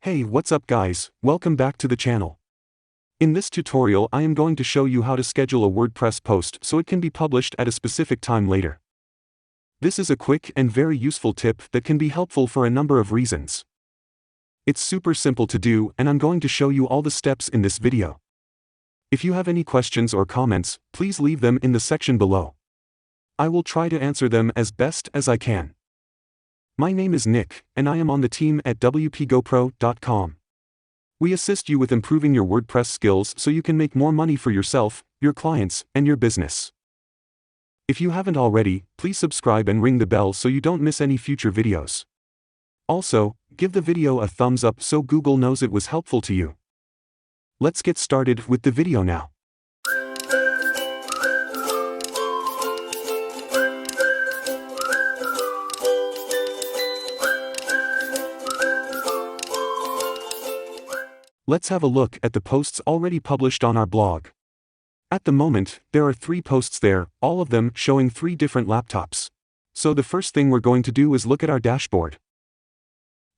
Hey, what's up guys, welcome back to the channel. In this tutorial I am going to show you how to schedule a WordPress post so it can be published at a specific time later. This is a quick and very useful tip that can be helpful for a number of reasons. It's super simple to do and I'm going to show you all the steps in this video. If you have any questions or comments, please leave them in the section below. I will try to answer them as best as I can. My name is Nick, and I am on the team at WPGoPro.com. We assist you with improving your WordPress skills so you can make more money for yourself, your clients, and your business. If you haven't already, please subscribe and ring the bell so you don't miss any future videos. Also, give the video a thumbs up so Google knows it was helpful to you. Let's get started with the video now. Let's have a look at the posts already published on our blog. At the moment, there are 3 posts there, all of them showing 3 different laptops. So the first thing we're going to do is look at our dashboard.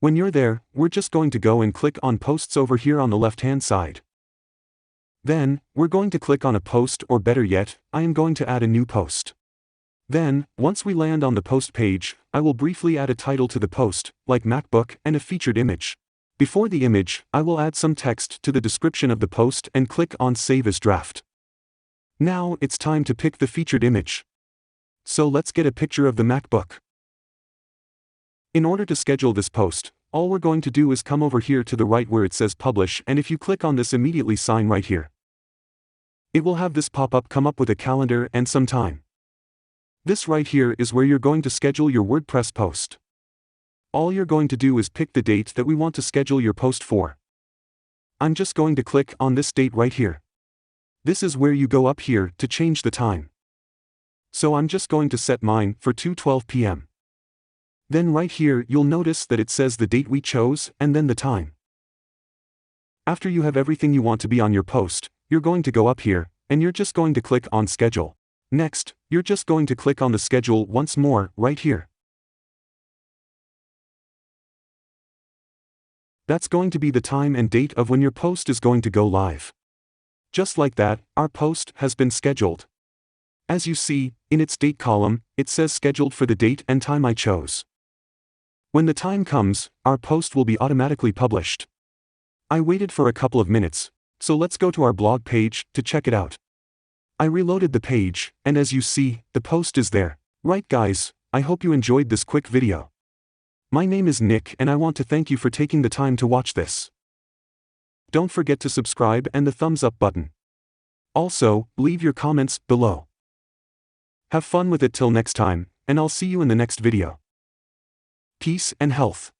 When you're there, we're just going to go and click on posts over here on the left-hand side. Then, we're going to click on a post, or better yet, I am going to add a new post. Then, once we land on the post page, I will briefly add a title to the post, like MacBook, and a featured image. Before the image, I will add some text to the description of the post and click on Save as Draft. Now it's time to pick the featured image. So let's get a picture of the MacBook. In order to schedule this post, all we're going to do is come over here to the right where it says Publish, and if you click on this immediately sign right here, it will have this pop-up come up with a calendar and some time. This right here is where you're going to schedule your WordPress post. All you're going to do is pick the date that we want to schedule your post for. I'm just going to click on this date right here. This is where you go up here to change the time. So I'm just going to set mine for 2:12 p.m. Then right here you'll notice that it says the date we chose and then the time. After you have everything you want to be on your post, you're going to go up here, and you're just going to click on Schedule. Next, you're just going to click on the schedule once more, right here. That's going to be the time and date of when your post is going to go live. Just like that, our post has been scheduled. As you see, in its date column, it says scheduled for the date and time I chose. When the time comes, our post will be automatically published. I waited for a couple of minutes, so let's go to our blog page to check it out. I reloaded the page, and as you see, the post is there. Right guys, I hope you enjoyed this quick video. My name is Nick and I want to thank you for taking the time to watch this. Don't forget to subscribe and the thumbs up button. Also, leave your comments below. Have fun with it till next time, and I'll see you in the next video. Peace and health.